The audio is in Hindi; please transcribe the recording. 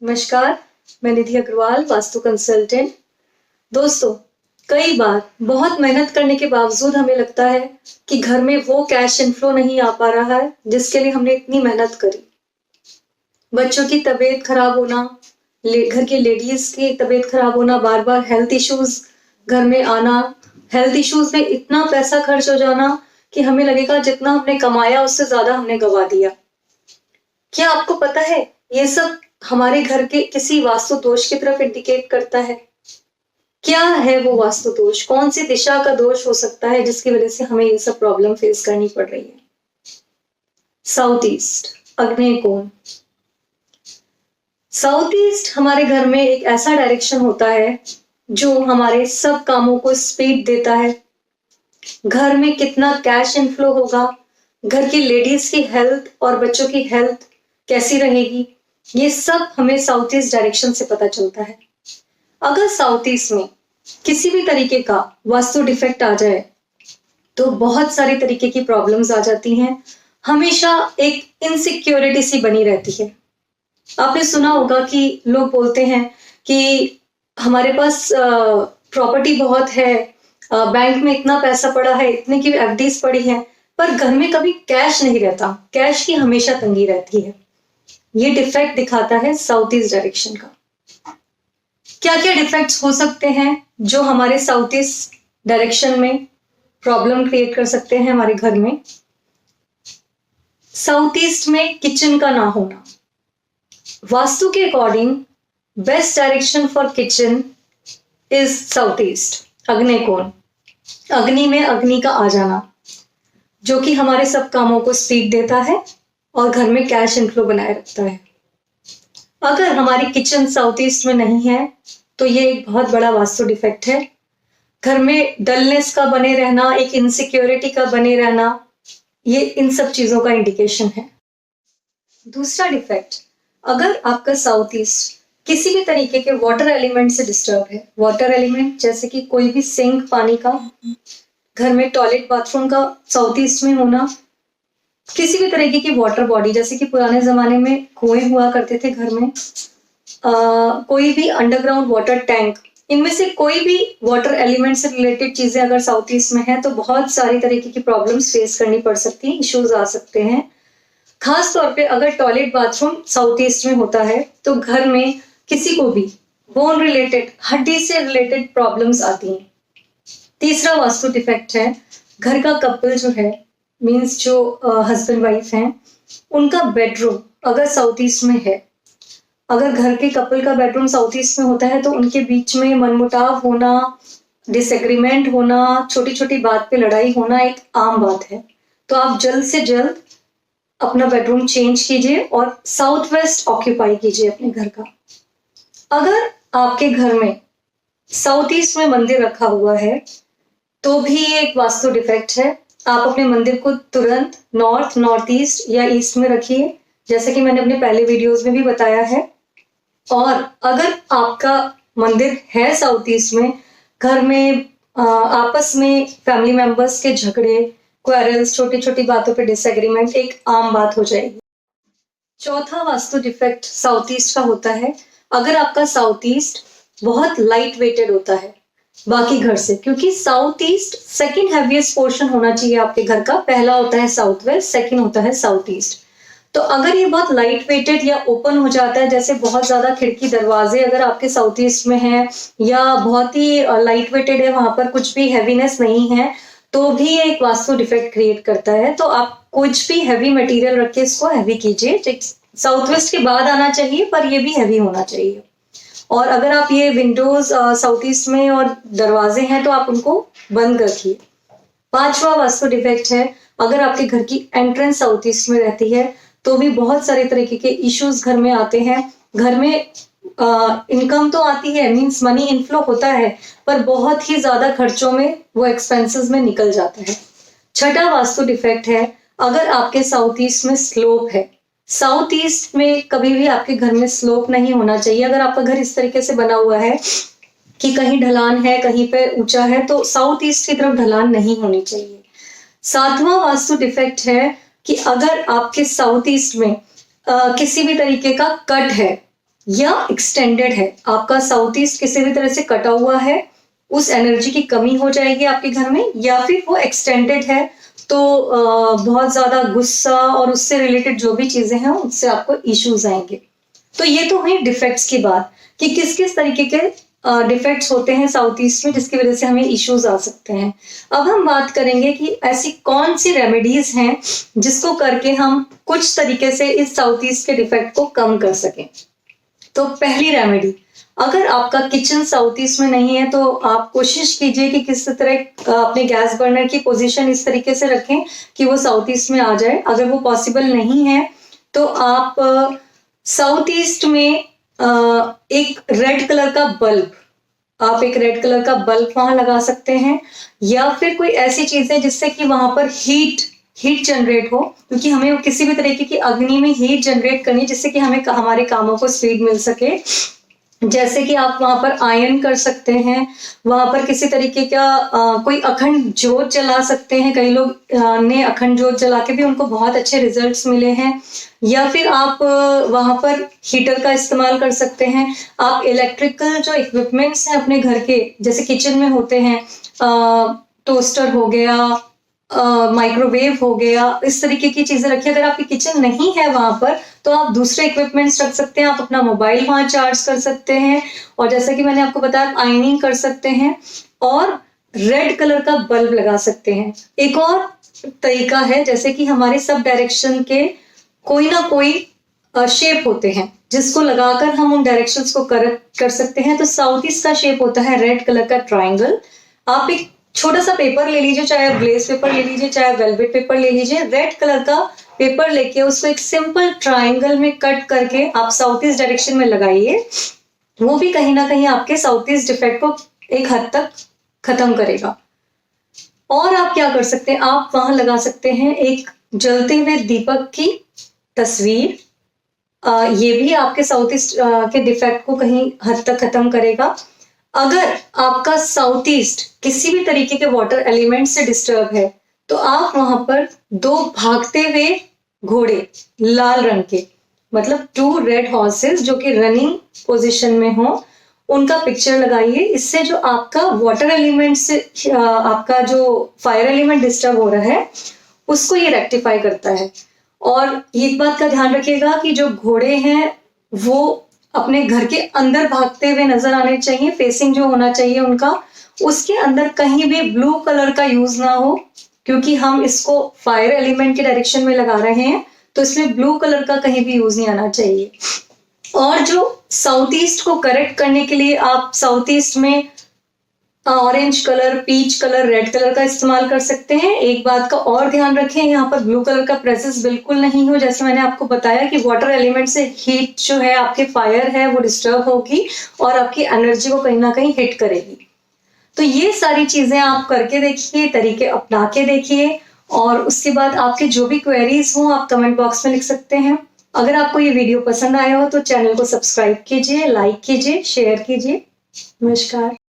नमस्कार, मैं निधि अग्रवाल, वास्तु कंसल्टेंट। दोस्तों, कई बार बहुत मेहनत करने के बावजूद हमें लगता है कि घर में वो कैश इनफ्लो नहीं आ पा रहा है, जिसके लिए हमने इतनी मेहनत करी। बच्चों की तबीयत खराब होना, घर की लेडीज की तबीयत खराब होना, बार-बार हेल्थ इश्यूज घर में आना, हेल्थ इश्यूज में इतना पैसा खर्च हो जाना कि हमें लगेगा जितना हमने कमाया उससे ज़्यादा हमने गँवा दिया। क्या आपको पता है, ये सब हमारे घर के किसी वास्तु दोष की तरफ इंडिकेट करता है? क्या है वो वास्तु दोष? कौन सी दिशा का दोष हो सकता है जिसकी वजह से हमें ये सब प्रॉब्लम फेस करनी पड़ रही है? साउथ ईस्ट, आग्नेय कोण। साउथ ईस्ट हमारे घर में एक ऐसा डायरेक्शन होता है जो हमारे सब कामों को स्पीड देता है। घर में कितना कैश इनफ्लो होगा, घर की लेडीज की हेल्थ और बच्चों की हेल्थ कैसी रहेगी, ये सब हमें साउथ ईस्ट डायरेक्शन से पता चलता है। अगर साउथ ईस्ट में किसी भी तरीके का वास्तु डिफेक्ट आ जाए तो बहुत सारी तरीके की प्रॉब्लम्स आ जाती हैं। हमेशा एक इनसिक्योरिटी सी बनी रहती है। आपने सुना होगा कि लोग बोलते हैं कि हमारे पास प्रॉपर्टी बहुत है, बैंक में इतना पैसा पड़ा है, इतने की एफडीज पड़ी है, पर घर में कभी कैश नहीं रहता, कैश की हमेशा तंगी रहती है। ये डिफेक्ट दिखाता है साउथ ईस्ट डायरेक्शन का। क्या क्या डिफेक्ट्स हो सकते हैं जो हमारे साउथ ईस्ट डायरेक्शन में प्रॉब्लम क्रिएट कर सकते हैं हमारे घर में? साउथ ईस्ट में किचन का ना होना। वास्तु के according best direction for kitchen is south east, आग्नेय कोण। अग्नि में अग्नि का आ जाना, जो कि हमारे सब कामों को स्पीड देता है और घर में कैश इनफ्लो बनाए रखता है। अगर हमारी किचन साउथ ईस्ट में नहीं है तो ये एक बहुत बड़ा वास्तु डिफेक्ट है। घर में डलनेस का बने रहना, एक इनसिक्योरिटी का बने रहना, ये इन सब चीजों का इंडिकेशन है। दूसरा डिफेक्ट, अगर आपका साउथ ईस्ट किसी भी तरीके के वाटर एलिमेंट से डिस्टर्ब है, वाटर एलिमेंट जैसे कि कोई भी सिंक पानी का, घर में टॉयलेट बाथरूम का साउथ ईस्ट में होना, किसी भी तरीके की वाटर बॉडी जैसे कि पुराने जमाने में कुएं हुआ करते थे घर में, कोई भी अंडरग्राउंड वाटर टैंक, इनमें से कोई भी वाटर एलिमेंट से रिलेटेड चीजें अगर साउथ ईस्ट में है तो बहुत सारी तरीके की प्रॉब्लम्स फेस करनी पड़ सकती हैं, इश्यूज आ सकते हैं। खास तौर पे अगर टॉयलेट बाथरूम साउथ ईस्ट में होता है तो घर में किसी को भी बोन रिलेटेड, हड्डी से रिलेटेड प्रॉब्लम्स आती हैं। तीसरा वास्तु डिफेक्ट है, घर का कपल जो है, मीन्स जो हस्बैंड वाइफ हैं, उनका बेडरूम अगर साउथ ईस्ट में है, अगर घर के कपल का बेडरूम साउथ ईस्ट में होता है तो उनके बीच में मनमुटाव होना, डिसएग्रीमेंट होना, छोटी छोटी बात पे लड़ाई होना एक आम बात है। तो आप जल्द से जल्द अपना बेडरूम चेंज कीजिए और साउथ वेस्ट ऑक्यूपाई कीजिए अपने घर का। अगर आपके घर में साउथ ईस्ट में मंदिर रखा हुआ है तो भी ये एक वास्तु डिफेक्ट है। आप अपने मंदिर को तुरंत नॉर्थ, नॉर्थ ईस्ट या ईस्ट में रखिए, जैसे कि मैंने अपने पहले वीडियोस में भी बताया है। और अगर आपका मंदिर है साउथ ईस्ट में, घर में आपस में फैमिली मेंबर्स के झगड़े, क्वेरल्स, छोटी छोटी बातों पे डिसएग्रीमेंट एक आम बात हो जाएगी। चौथा वास्तु डिफेक्ट साउथ ईस्ट का होता है, अगर आपका साउथ ईस्ट बहुत लाइट वेटेड होता है बाकी घर से, क्योंकि south east second heaviest portion होना चाहिए आपके घर का। पहला होता है साउथ वेस्ट, सेकंड होता है साउथ ईस्ट। तो अगर ये बहुत लाइट वेटेड या ओपन हो जाता है, जैसे बहुत ज्यादा खिड़की दरवाजे अगर आपके साउथ ईस्ट में है या बहुत ही लाइट वेटेड है, वहां पर कुछ भी हैवीनेस नहीं है, तो भी एक वास्तु डिफेक्ट क्रिएट करता है। तो आप कुछ भी हैवी मटेरियल रख के इसको हैवी कीजिए। साउथ वेस्ट के बाद आना चाहिए पर ये भी हैवी होना चाहिए। और अगर आप ये विंडोज साउथ ईस्ट में और दरवाजे हैं तो आप उनको बंद रखिए। पांचवा वास्तु डिफेक्ट है, अगर आपके घर की एंट्रेंस साउथ ईस्ट में रहती है तो भी बहुत सारे तरीके के इश्यूज घर में आते हैं। घर में इनकम तो आती है, मींस मनी इनफ्लो होता है, पर बहुत ही ज्यादा खर्चों में वो एक्सपेंसेस में निकल जाता है। छठा वास्तु डिफेक्ट है, अगर आपके साउथ ईस्ट में स्लोप है। साउथ ईस्ट में कभी भी आपके घर में स्लोप नहीं होना चाहिए। अगर आपका घर इस तरीके से बना हुआ है कि कहीं ढलान है, कहीं पे ऊंचा है, तो साउथ ईस्ट की तरफ ढलान नहीं होनी चाहिए। सातवां वास्तु डिफेक्ट है कि अगर आपके साउथ ईस्ट में किसी भी तरीके का कट है, या एक्सटेंडेड है, आपका साउथ ईस्ट किसी भी तरह से कटा हुआ है, उस एनर्जी की कमी हो जाएगी आपके घर में, या फिर वो एक्सटेंडेड है तो बहुत ज्यादा गुस्सा और उससे रिलेटेड जो भी चीजें हैं उससे आपको इश्यूज आएंगे। तो ये तो हुई डिफेक्ट्स की बात कि किस किस तरीके के डिफेक्ट्स होते हैं साउथ ईस्ट में जिसकी वजह से हमें इश्यूज आ सकते हैं। अब हम बात करेंगे कि ऐसी कौन सी रेमेडीज हैं जिसको करके हम कुछ तरीके से इस साउथ ईस्ट के डिफेक्ट को कम कर सकें। तो पहली रेमेडी, अगर आपका किचन साउथ ईस्ट में नहीं है तो आप कोशिश कीजिए कि किस तरह अपने गैस बर्नर की पोजीशन इस तरीके से रखें कि वो साउथ ईस्ट में आ जाए। अगर वो पॉसिबल नहीं है तो आप साउथ ईस्ट में एक रेड कलर का बल्ब, आप एक रेड कलर का बल्ब वहां लगा सकते हैं, या फिर कोई ऐसी चीजें जिससे कि वहां पर हीट जनरेट हो, क्योंकि हमें किसी भी तरीके की अग्नि में हीट जनरेट करनी जिससे कि हमें हमारे कामों को स्पीड मिल सके। जैसे कि आप वहां पर आयरन कर सकते हैं, वहां पर किसी तरीके का कोई अखंड जोत जला सकते हैं। कई लोग ने अखंड जोत जला के भी उनको बहुत अच्छे रिजल्ट्स मिले हैं। या फिर आप वहां पर हीटर का इस्तेमाल कर सकते हैं। आप इलेक्ट्रिकल जो इक्विपमेंट्स हैं अपने घर के, जैसे किचन में होते हैं, टोस्टर हो गया, माइक्रोवेव हो गया, इस तरीके की चीजें रखिए। अगर आपकी किचन नहीं है वहां पर तो आप दूसरे इक्विपमेंट्स रख सकते हैं, आप अपना मोबाइल वहां चार्ज कर सकते हैं, और जैसा कि मैंने आपको बताया आयनिंग कर सकते हैं और रेड कलर का बल्ब लगा सकते हैं। एक और तरीका है, जैसे कि हमारे सब डायरेक्शन के कोई ना कोई शेप होते हैं जिसको लगाकर हम उन डायरेक्शंस को करेक्ट कर सकते हैं। तो साउथ ईस्ट का शेप होता है रेड कलर का ट्राइंगल। आप एक छोटा सा पेपर ले लीजिए, चाहे आप ग्लेस पेपर ले लीजिए, चाहे वेलवेट पेपर ले लीजिए, रेड कलर का पेपर लेके उसको एक सिंपल ट्राइंगल में कट करके आप साउथ ईस्ट डायरेक्शन में लगाइए। वो भी कहीं ना कहीं आपके साउथ ईस्ट डिफेक्ट को एक हद तक खत्म करेगा। और आप क्या कर सकते हैं, आप वहां लगा सकते हैं एक जलते हुए दीपक की तस्वीर। ये भी आपके साउथ ईस्ट के डिफेक्ट को कहीं हद तक खत्म करेगा। अगर आपका साउथ ईस्ट किसी भी तरीके के वाटर एलिमेंट से डिस्टर्ब है तो आप वहां पर 2 भागते हुए घोड़े लाल रंग के, मतलब 2 रेड हॉर्सेस जो कि रनिंग पोजीशन में हो, उनका पिक्चर लगाइए। इससे जो आपका वाटर एलिमेंट से आपका जो फायर एलिमेंट डिस्टर्ब हो रहा है उसको ये रेक्टिफाई करता है। और एक बात का ध्यान रखिएगा कि जो घोड़े हैं वो अपने घर के अंदर भागते हुए नजर आने चाहिए, फेसिंग जो होना चाहिए उनका, उसके अंदर कहीं भी ब्लू कलर का यूज ना हो, क्योंकि हम इसको फायर एलिमेंट के डायरेक्शन में लगा रहे हैं तो इसमें ब्लू कलर का कहीं भी यूज नहीं आना चाहिए। और जो साउथ ईस्ट को करेक्ट करने के लिए आप साउथ ईस्ट में orange colour, peach colour, red colour का इस्तेमाल कर सकते हैं। एक बात का और ध्यान रखें, यहाँ पर ब्लू कलर का प्रेजेंस बिल्कुल नहीं हो। जैसे मैंने आपको बताया कि वाटर एलिमेंट से हीट जो है, आपके फायर है, वो डिस्टर्ब होगी और आपकी एनर्जी को कहीं ना कहीं हिट करेगी। तो ये सारी चीजें आप करके देखिए, तरीके अपना के देखिए, और उसके बाद आपके जो भी क्वेरीज हो आप कमेंट बॉक्स में लिख सकते हैं। अगर आपको ये वीडियो पसंद आया हो तो चैनल को सब्सक्राइब कीजिए, लाइक कीजिए, शेयर कीजिए। नमस्कार।